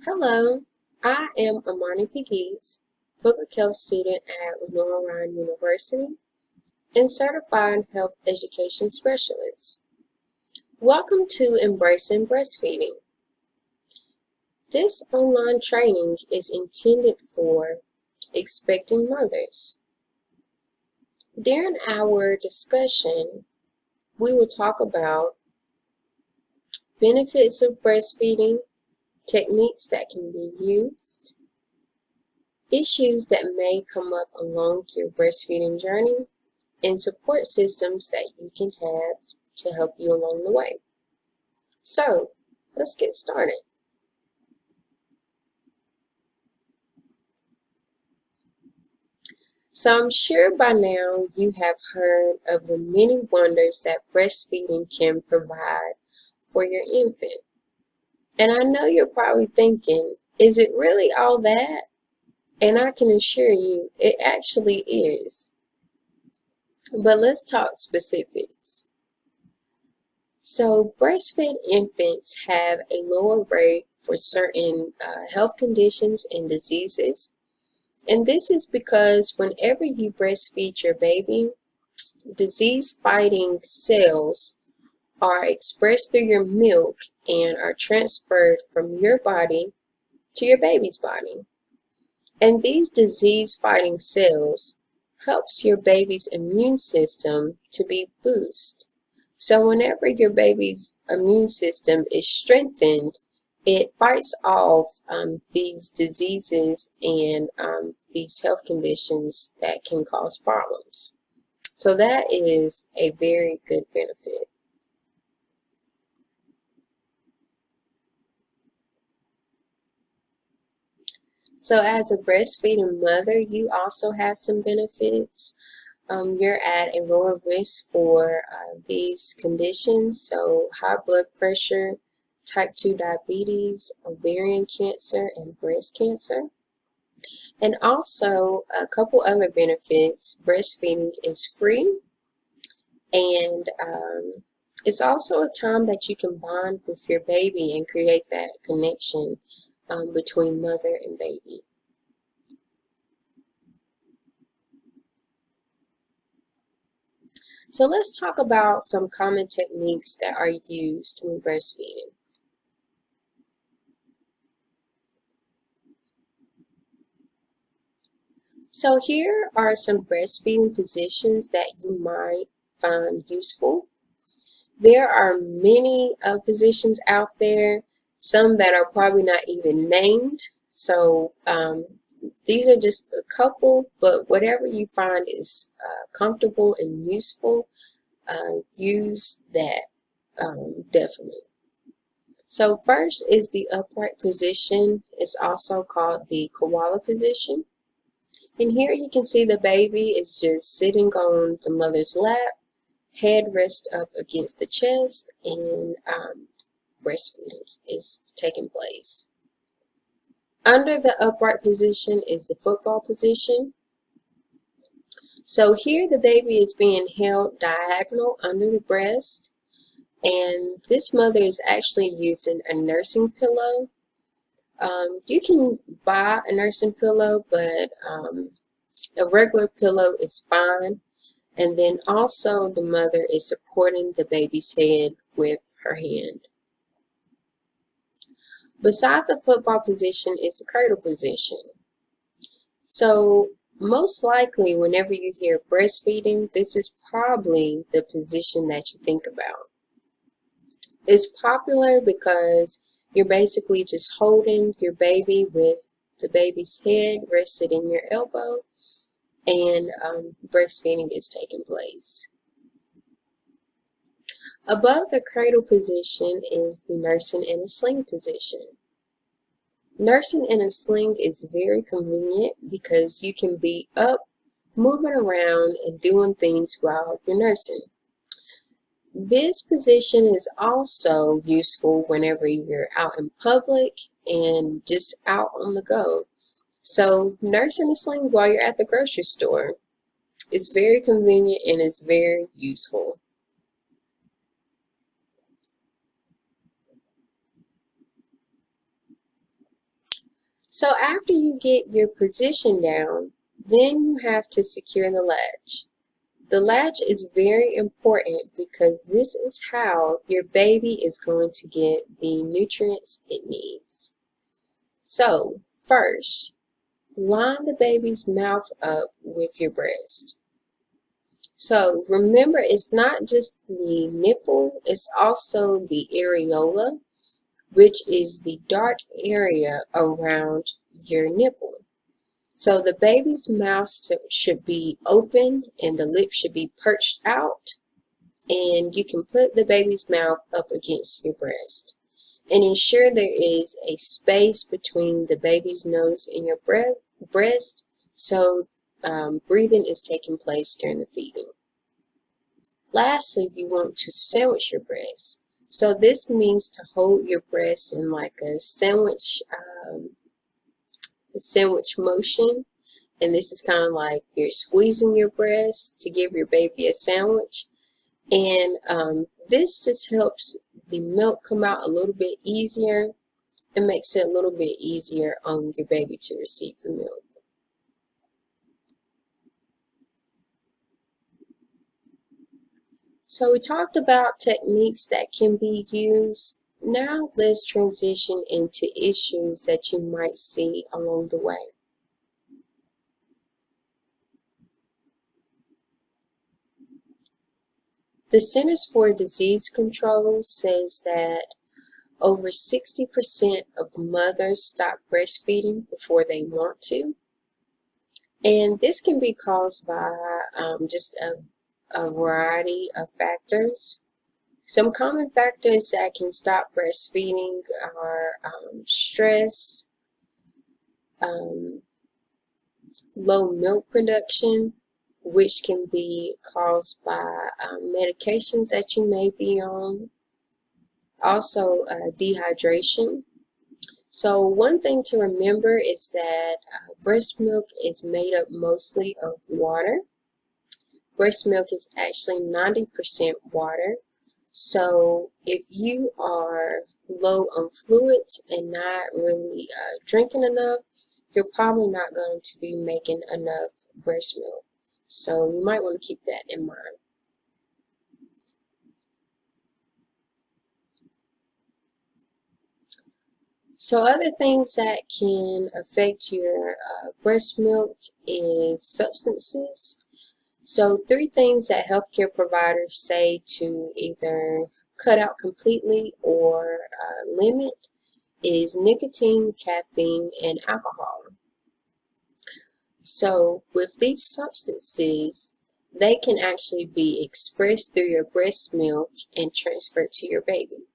Hello, I am Amani Pegues, public health student at Lenore Ryan University and certified health education specialist. Welcome to Embracing Breastfeeding. This online training is intended for expecting mothers. During our discussion, we will talk about benefits of breastfeeding, techniques that can be used, issues that may come up along your breastfeeding journey, and support systems that you can have to help you along the way. So, let's get started. So I'm sure by now you have heard of the many wonders that breastfeeding can provide for your infant. And I know you're probably thinking, is it really all that? And I can assure you, it actually is. But let's talk specifics. So breastfed infants have a lower rate for certain health conditions and diseases. And this is because whenever you breastfeed your baby, disease-fighting cells are expressed through your milk and are transferred from your body to your baby's body. And these disease-fighting cells helps your baby's immune system to be boosted. So whenever your baby's immune system is strengthened, it fights off these diseases and these health conditions that can cause problems. So that is a very good benefit. So as a breastfeeding mother, you also have some benefits. You're at a lower risk for these conditions, so high blood pressure, type 2 diabetes, ovarian cancer, and breast cancer. And also a couple other benefits. Breastfeeding is free, and it's also a time that you can bond with your baby and create that connection between mother and baby. So let's talk about some common techniques that are used when breastfeeding. So here are some breastfeeding positions that you might find useful. There are many positions out there, some that are probably not even named. So these are just a couple, but whatever you find is comfortable and useful, use that definitely. So first is the upright position. It's also called the koala position. And here you can see the baby is just sitting on the mother's lap, head rests up against the chest, and breastfeeding is taking place. Under the upright position is the football position. So here the baby is being held diagonal under the breast, and this mother is actually using a nursing pillow. You can buy a nursing pillow, but a regular pillow is fine. And then also the mother is supporting the baby's head with her hand. Beside the football position is the cradle position. So most likely whenever you hear breastfeeding, this is probably the position that you think about. It's popular because you're basically just holding your baby with the baby's head rested in your elbow, and breastfeeding is taking place. Above the cradle position is the nursing in a sling position. Nursing in a sling is very convenient because you can be up, moving around, and doing things while you're nursing. This position is also useful whenever you're out in public and just out on the go. So nursing a sling while you're at the grocery store is very convenient and is very useful. So after you get your position down, then you have to secure the latch. The latch is very important because this is how your baby is going to get the nutrients it needs. So first, line the baby's mouth up with your breast. So remember, it's not just the nipple, it's also the areola, which is the dark area around your nipple. So the baby's mouth should be open and the lips should be perched out, and you can put the baby's mouth up against your breast. And ensure there is a space between the baby's nose and your breast, so breathing is taking place during the feeding. Lastly, you want to sandwich your breast. So this means to hold your breast in like a sandwich motion. And this is kind of like you're squeezing your breast to give your baby a sandwich. And this just helps the milk come out a little bit easier and makes it a little bit easier on your baby to receive the milk. So we talked about techniques that can be used. Now let's transition into issues that you might see along the way. The Centers for Disease Control says that over 60% of mothers stop breastfeeding before they want to. And this can be caused by just a variety of factors. Some common factors that can stop breastfeeding are stress, low milk production, which can be caused by medications that you may be on. Also, dehydration. So one thing to remember is that breast milk is made up mostly of water. Breast milk is actually 90% water. So if you are low on fluids and not really drinking enough, you're probably not going to be making enough breast milk. So you might want to keep that in mind. So other things that can affect your breast milk is substances. So 3 things that healthcare providers say to either cut out completely or limit is nicotine, caffeine, and alcohol. So with these substances, they can actually be expressed through your breast milk and transferred to your baby.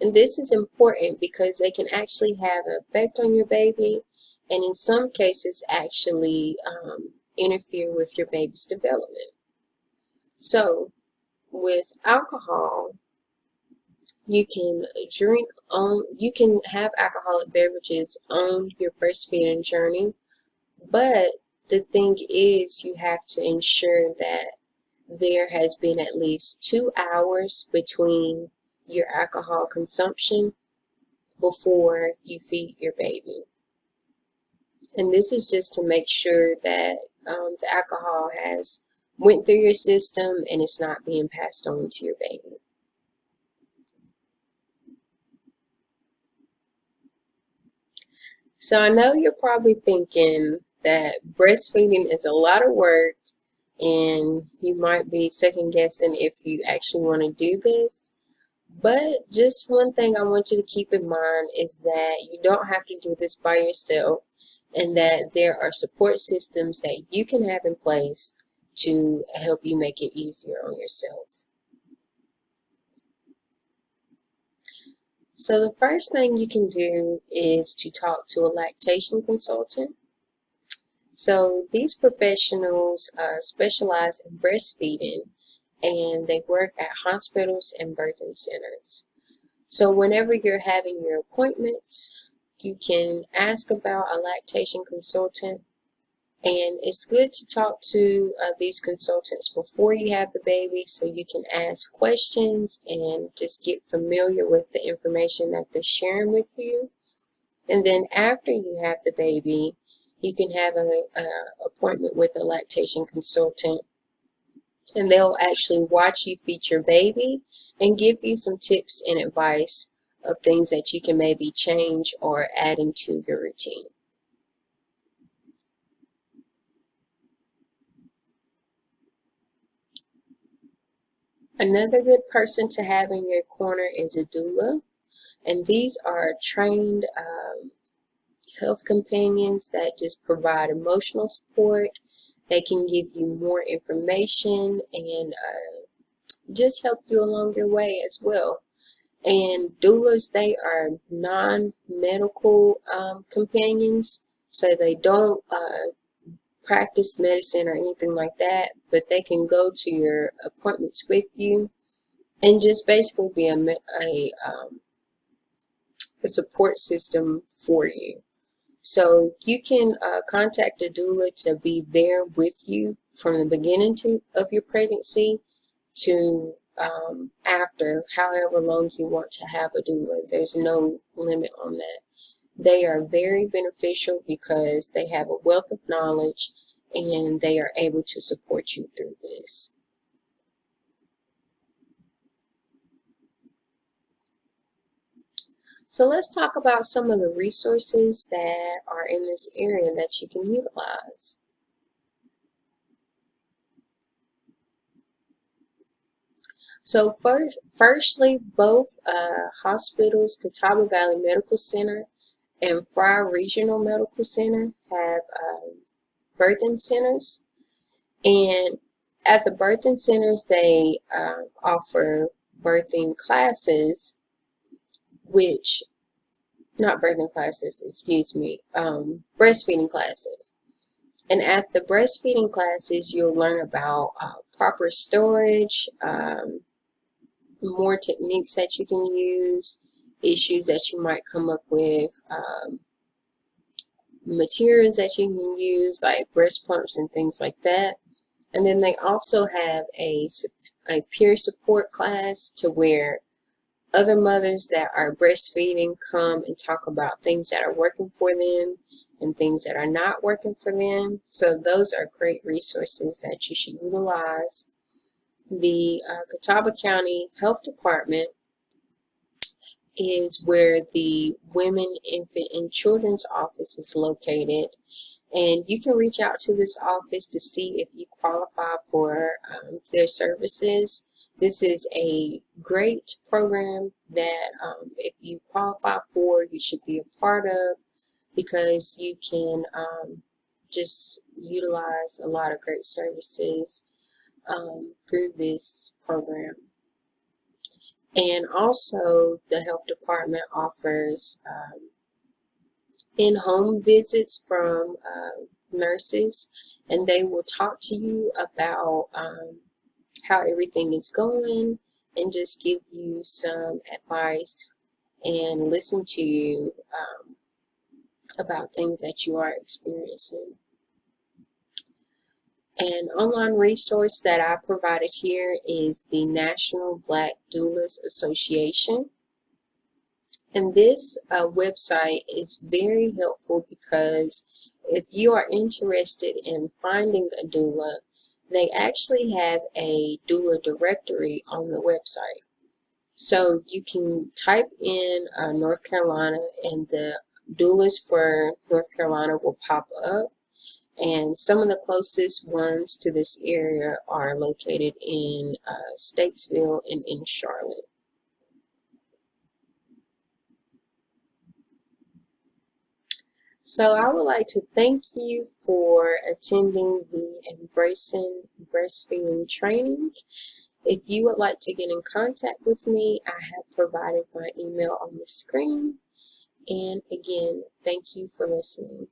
And this is important because they can actually have an effect on your baby, and in some cases actually interfere with your baby's development. So with alcohol, you can have alcoholic beverages on your breastfeeding journey, but the thing is you have to ensure that there has been at least 2 hours between your alcohol consumption before you feed your baby. And this is just to make sure that the alcohol has went through your system and it's not being passed on to your baby. So I know you're probably thinking that breastfeeding is a lot of work and you might be second guessing if you actually want to do this. But just one thing I want you to keep in mind is that you don't have to do this by yourself, and that there are support systems that you can have in place to help you make it easier on yourself. So the first thing you can do is to talk to a lactation consultant. So these professionals specialize in breastfeeding, and they work at hospitals and birthing centers. So whenever you're having your appointments, you can ask about a lactation consultant, and it's good to talk to these consultants before you have the baby so you can ask questions and just get familiar with the information that they're sharing with you. And then after you have the baby, you can have an appointment with a lactation consultant, and they'll actually watch you feed your baby and give you some tips and advice of things that you can maybe change or add into your routine. Another good person to have in your corner is a doula, and these are trained health companions that just provide emotional support. They can give you more information and just help you along your way as well. And doulas, they are non-medical companions, so they don't practice medicine or anything like that, but they can go to your appointments with you and just basically be a support system for you. So you can contact a doula to be there with you from the beginning of your pregnancy to after, however long you want to have a doula. There's no limit on that. They are very beneficial because they have a wealth of knowledge and they are able to support you through this. So let's talk about some of the resources that are in this area that you can utilize. So firstly, both hospitals, CATAWBA Valley Medical Center and Fry Regional Medical Center, have birthing centers. And at the birthing centers, they offer birthing classes, breastfeeding classes. And at the breastfeeding classes, you'll learn about proper storage, more techniques that you can use, issues that you might come up with, materials that you can use like breast pumps and things like that. And then they also have a peer support class to where other mothers that are breastfeeding come and talk about things that are working for them and things that are not working for them. So those are great resources that you should utilize. The Catawba County Health Department is where the Women, Infant, and Children's Office is located. And you can reach out to this office to see if you qualify for their services. This is a great program that if you qualify for, you should be a part of, because you can just utilize a lot of great services through this program. And also the health department offers in-home visits from nurses, and they will talk to you about how everything is going and just give you some advice and listen to you about things that you are experiencing. An online resource that I provided here is the National Black Doulas Association. And this website is very helpful because if you are interested in finding a doula, they actually have a doula directory on the website. So you can type in North Carolina and the doulas for North Carolina will pop up. And some of the closest ones to this area are located in Statesville and in Charlotte. So I would like to thank you for attending the Embracing Breastfeeding training. If you would like to get in contact with me, I have provided my email on the screen. And again, thank you for listening.